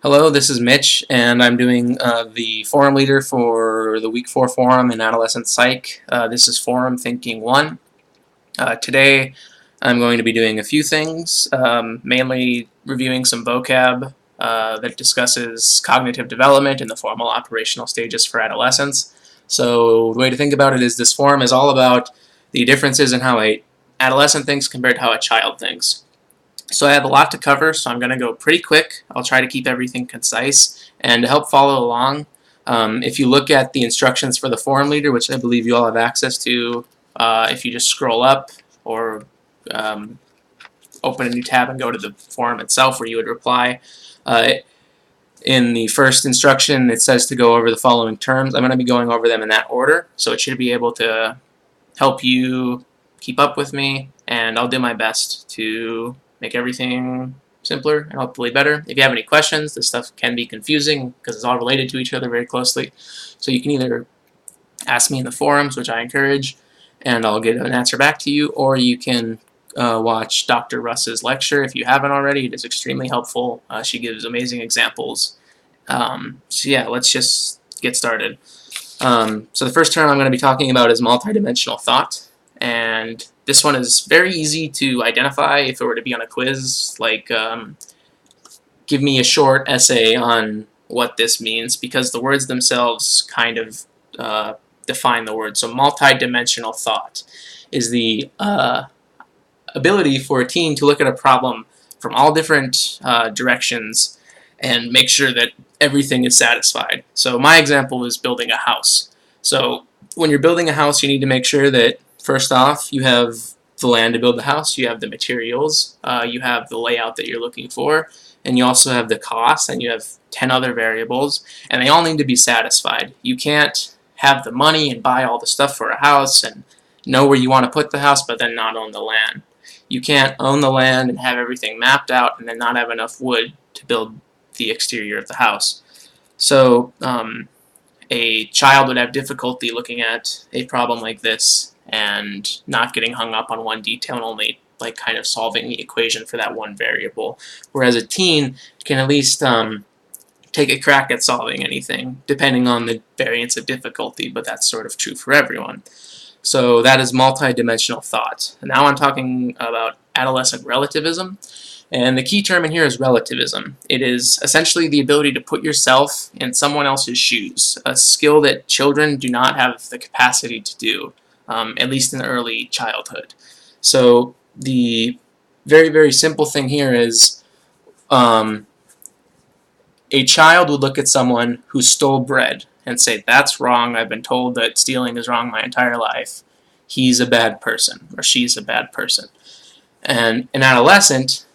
Hello, this is Mitch, and I'm doing the forum leader for the Week 4 forum in Adolescent Psych. This is Forum Thinking 1. Today, I'm going to be doing a few things, mainly reviewing some vocab that discusses cognitive development in the formal operational stages for adolescents. So the way to think about it is this forum is all about the differences in how an adolescent thinks compared to how a child thinks. So I have a lot to cover, so I'm going to go pretty quick. I'll try to keep everything concise. And to help follow along, if you look at the instructions for the forum leader, which I believe you all have access to, if you just scroll up or open a new tab and go to the forum itself where you would reply, in the first instruction it says to go over the following terms. I'm going to be going over them in that order, so it should be able to help you keep up with me, and I'll do my best to make everything simpler and hopefully better. If you have any questions, this stuff can be confusing because it's all related to each other very closely. So you can either ask me in the forums, which I encourage, and I'll get an answer back to you, or you can watch Dr. Russ's lecture if you haven't already. It is extremely helpful. She gives amazing examples. So yeah, let's just get started. So the first term I'm going to be talking about is multidimensional thought, and this one is very easy to identify if it were to be on a quiz, like give me a short essay on what this means, because the words themselves kind of define the word. So multidimensional thought is the ability for a teen to look at a problem from all different directions and make sure that everything is satisfied. So my example is building a house. So when you're building a house, you need to make sure that first off, you have the land to build the house, you have the materials, you have the layout that you're looking for, and you also have the cost, and you have 10 other variables, and they all need to be satisfied. You can't have the money and buy all the stuff for a house and know where you want to put the house, but then not own the land. You can't own the land and have everything mapped out and then not have enough wood to build the exterior of the house. So a child would have difficulty looking at a problem like this and not getting hung up on one detail and only like kind of solving the equation for that one variable. Whereas a teen can at least take a crack at solving anything, depending on the variance of difficulty, but that's sort of true for everyone. So that is multidimensional thought. And now I'm talking about adolescent relativism. And the key term in here is relativism. It is essentially the ability to put yourself in someone else's shoes, a skill that children do not have the capacity to do, at least in early childhood. So the very, very simple thing here is a child would look at someone who stole bread and say, that's wrong, I've been told that stealing is wrong my entire life. He's a bad person, or she's a bad person. And an adolescent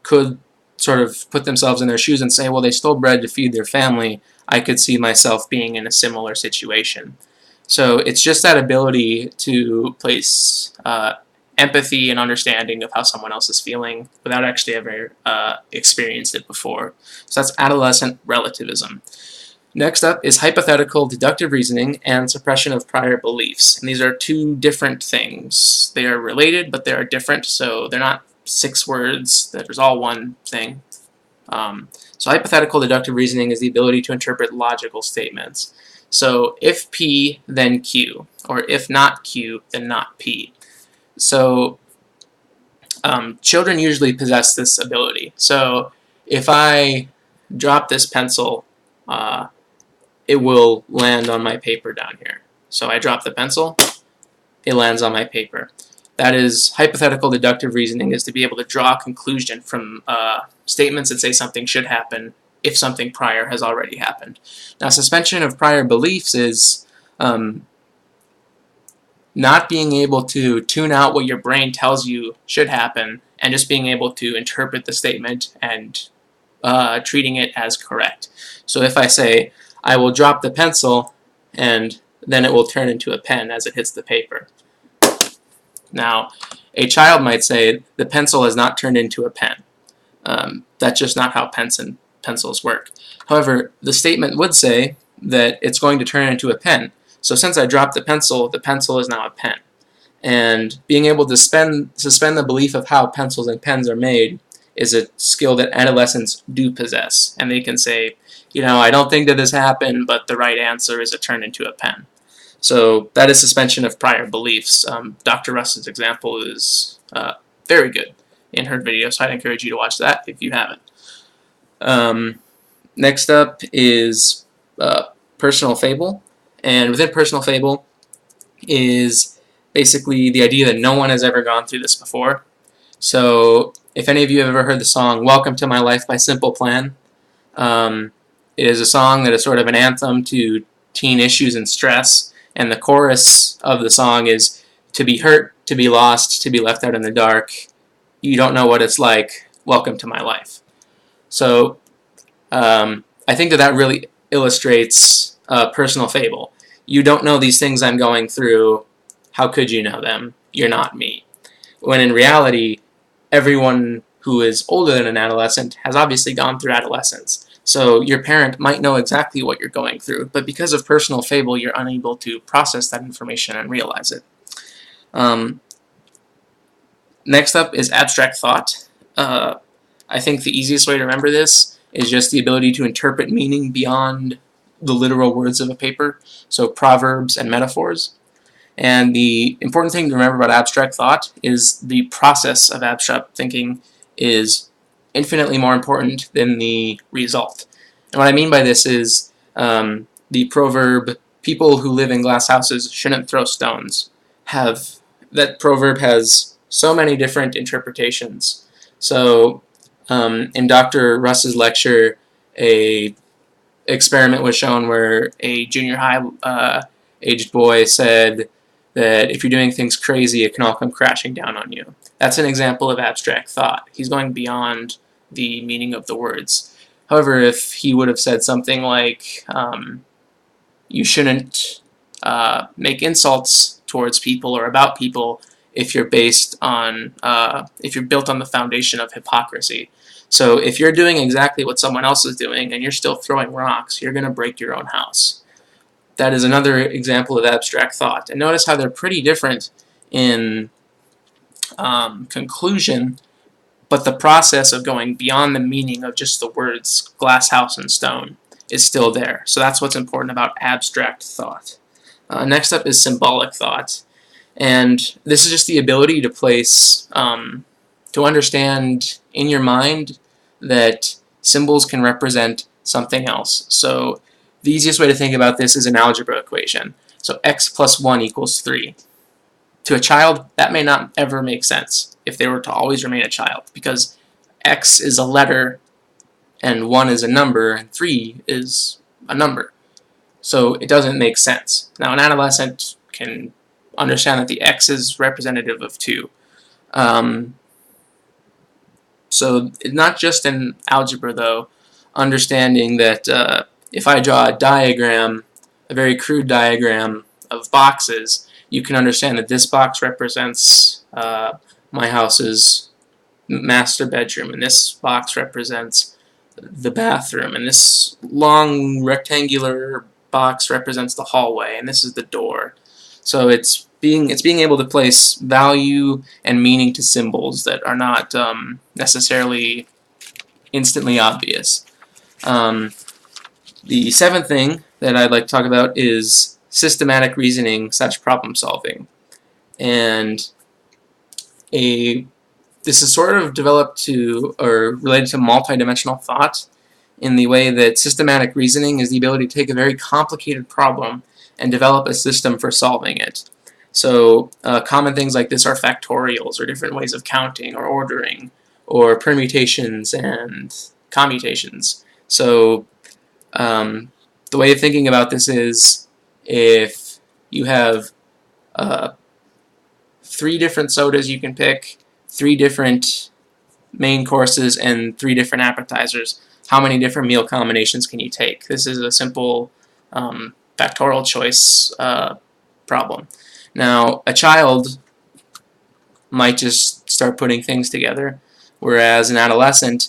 could sort of put themselves in their shoes and say, well, they stole bread to feed their family. I could see myself being in a similar situation. So it's just that ability to place empathy and understanding of how someone else is feeling without actually ever experienced it before. So that's adolescent relativism. Next up is hypothetical deductive reasoning and suppression of prior beliefs. And these are two different things. They are related, but they are different, so they're not 6 words. There's all one thing. So hypothetical deductive reasoning is the ability to interpret logical statements. So if P, then Q, or if not Q, then not P. So children usually possess this ability. So if I drop this pencil, it will land on my paper down here. So I drop the pencil, it lands on my paper. That is hypothetical deductive reasoning, is to be able to draw a conclusion from statements that say something should happen if something prior has already happened. Now, suspension of prior beliefs is not being able to tune out what your brain tells you should happen and just being able to interpret the statement and treating it as correct. So if I say, I will drop the pencil, and then it will turn into a pen as it hits the paper. Now, a child might say, the pencil has not turned into a pen. That's just not how pens and pencils work. However, the statement would say that it's going to turn into a pen. So since I dropped the pencil is now a pen. And being able to suspend the belief of how pencils and pens are made is a skill that adolescents do possess, and they can say, I don't think that this happened, but the right answer is it turned into a pen. So that is suspension of prior beliefs. Dr. Russ's example is very good in her video, so I'd encourage you to watch that if you haven't. Next up is personal fable, and within personal fable is basically the idea that no one has ever gone through this before. So if any of you have ever heard the song "Welcome to My Life" by Simple Plan, it is a song that is sort of an anthem to teen issues and stress, and the chorus of the song is, "To be hurt, to be lost, to be left out in the dark, you don't know what it's like, welcome to my life." So I think that really illustrates personal fable. You don't know these things I'm going through, how could you know them? You're not me. When in reality, everyone who is older than an adolescent has obviously gone through adolescence. So your parent might know exactly what you're going through, but because of personal fable, you're unable to process that information and realize it. Next up is abstract thought. I think the easiest way to remember this is just the ability to interpret meaning beyond the literal words of a paper, so proverbs and metaphors. And the important thing to remember about abstract thought is the process of abstract thinking is infinitely more important than the result. And what I mean by this is the proverb, "People who live in glass houses shouldn't throw stones." That proverb has so many different interpretations. So in Dr. Russ's lecture, a experiment was shown where a junior high aged boy said that if you're doing things crazy, it can all come crashing down on you. That's an example of abstract thought. He's going beyond the meaning of the words. However, if he would have said something like, you shouldn't make insults towards people or about people if you're built on the foundation of hypocrisy. So if you're doing exactly what someone else is doing and you're still throwing rocks, you're going to break your own house. That is another example of abstract thought. And notice how they're pretty different in conclusion, but the process of going beyond the meaning of just the words glass house and stone is still there. So that's what's important about abstract thought. Next up is symbolic thought. And this is just the ability to place, to understand in your mind that symbols can represent something else. So the easiest way to think about this is an algebra equation. So x plus 1 equals 3. To a child, that may not ever make sense if they were to always remain a child, because x is a letter and 1 is a number and 3 is a number. So it doesn't make sense. Now an adolescent can understand that the x is representative of 2. So not just in algebra though, understanding that if I draw a diagram, a very crude diagram of boxes, you can understand that this box represents my house's master bedroom, and this box represents the bathroom, and this long rectangular box represents the hallway, and this is the door. So it's being able to place value and meaning to symbols that are not necessarily instantly obvious. The seventh thing that I'd like to talk about is systematic reasoning / problem solving. And this is sort of developed to, or related to, multidimensional thought, in the way that systematic reasoning is the ability to take a very complicated problem and develop a system for solving it. So common things like this are factorials, or different ways of counting or ordering, or permutations and commutations. So the way of thinking about this is, if you have 3 different sodas you can pick, 3 different main courses, and 3 different appetizers, how many different meal combinations can you take? This is a simple factorial choice problem. Now, a child might just start putting things together, whereas an adolescent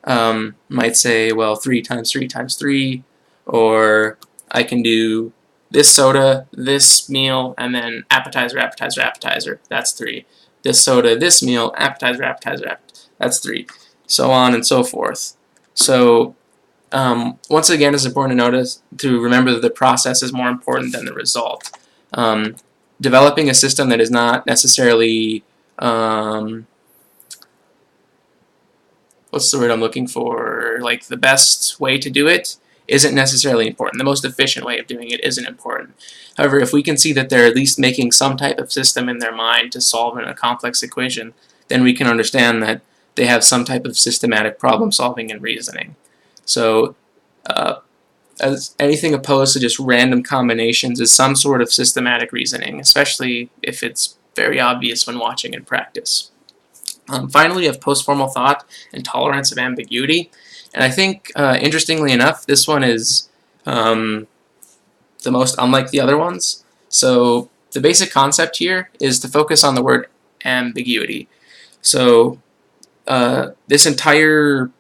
might say, well, 3 times 3 times 3, or I can do this soda, this meal, and then appetizer, appetizer, appetizer, that's 3. This soda, this meal, appetizer, appetizer, that's 3. so on and so forth. So once again, it's important to remember that the process is more important than the result. Developing a system that is not necessarily what's the word I'm looking for? Like the best way to do it isn't necessarily important. The most efficient way of doing it isn't important. However, if we can see that they're at least making some type of system in their mind to solve a complex equation, then we can understand that they have some type of systematic problem solving and reasoning. So as anything opposed to just random combinations is some sort of systematic reasoning, especially if it's very obvious when watching in practice. Finally, we have post-formal thought and tolerance of ambiguity. And I think, interestingly enough, this one is the most unlike the other ones. So the basic concept here is to focus on the word ambiguity. So this entire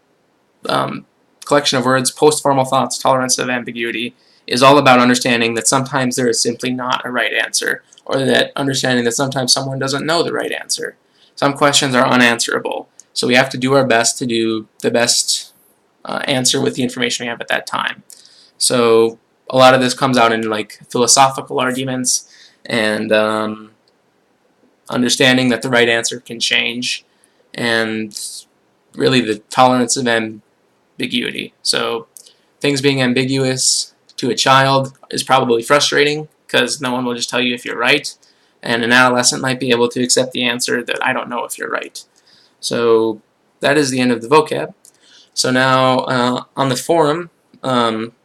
collection of words, post-formal thoughts, tolerance of ambiguity, is all about understanding that sometimes there is simply not a right answer, or that understanding that sometimes someone doesn't know the right answer. Some questions are unanswerable, so we have to do our best to do the best answer with the information we have at that time. So a lot of this comes out in like philosophical arguments and understanding that the right answer can change, and really the tolerance of ambiguity. So things being ambiguous to a child is probably frustrating because no one will just tell you if you're right, and an adolescent might be able to accept the answer that I don't know if you're right. So that is the end of the vocab. So now on the forum,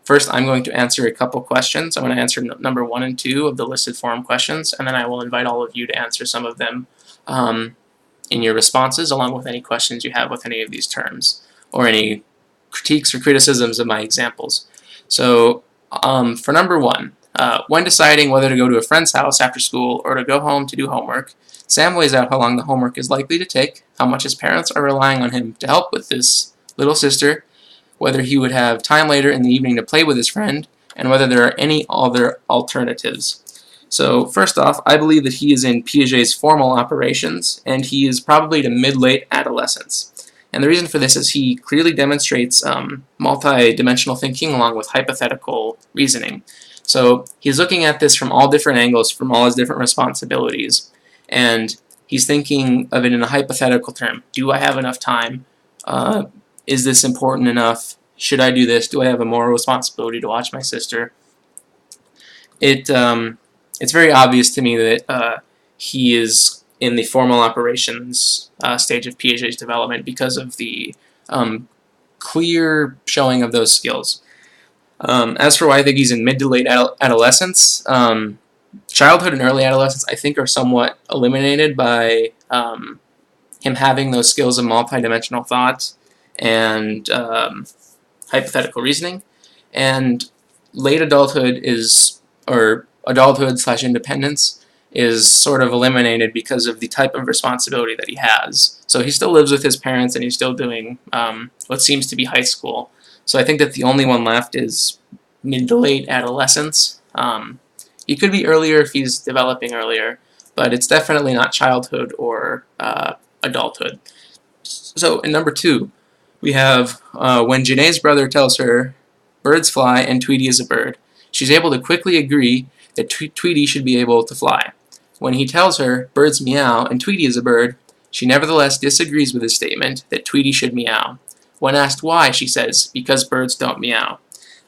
first I'm going to answer a couple questions. I'm going to answer number 1 and 2 of the listed forum questions, and then I will invite all of you to answer some of them in your responses, along with any questions you have with any of these terms, or any critiques or criticisms of my examples. So for number 1, when deciding whether to go to a friend's house after school or to go home to do homework, Sam weighs out how long the homework is likely to take, how much his parents are relying on him to help with his little sister, whether he would have time later in the evening to play with his friend, and whether there are any other alternatives. So first off, I believe that he is in Piaget's formal operations, and he is probably to mid-late adolescence. And the reason for this is he clearly demonstrates multi-dimensional thinking along with hypothetical reasoning. So he's looking at this from all different angles, from all his different responsibilities, and he's thinking of it in a hypothetical term. Do I have enough time? Is this important enough? Should I do this? Do I have a moral responsibility to watch my sister? It's very obvious to me that he is in the formal operations stage of Piaget's development because of the clear showing of those skills. As for why I think he's in mid to late adolescence, childhood and early adolescence I think are somewhat eliminated by him having those skills of multidimensional thought and hypothetical reasoning, and late adulthood or adulthood/independence is sort of eliminated because of the type of responsibility that he has. So he still lives with his parents and he's still doing what seems to be high school. So I think that the only one left is mid to late adolescence. He could be earlier if he's developing earlier, but it's definitely not childhood or adulthood. So in number 2, we have when Janae's brother tells her birds fly and Tweety is a bird, she's able to quickly agree that Tweety should be able to fly. When he tells her birds meow and Tweety is a bird, she nevertheless disagrees with his statement that Tweety should meow. When asked why, she says, because birds don't meow.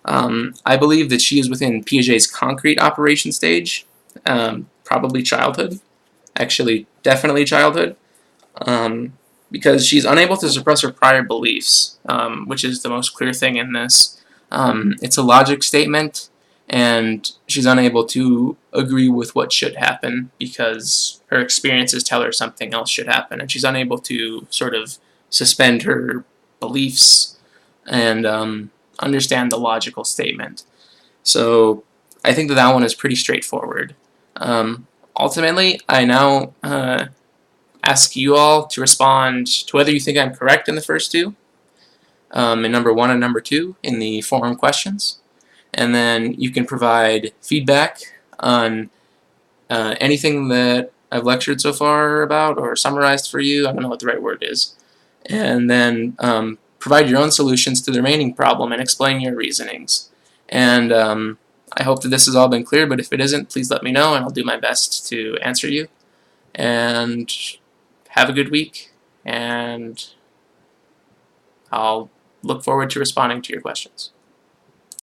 I believe that she is within Piaget's concrete operation stage, probably childhood, actually definitely childhood, because she's unable to suppress her prior beliefs, which is the most clear thing in this. It's a logic statement, and she's unable to agree with what should happen because her experiences tell her something else should happen, and she's unable to sort of suspend her beliefs and understand the logical statement. So I think that that one is pretty straightforward. Ultimately, I now ask you all to respond to whether you think I'm correct in the first 2, in number 1 and number 2 in the forum questions. And then you can provide feedback on anything that I've lectured so far about or summarized for you. I don't know what the right word is. and then provide your own solutions to the remaining problem and explain your reasonings. And I hope that this has all been clear, but if it isn't, please let me know and I'll do my best to answer you. And have a good week, and I'll look forward to responding to your questions.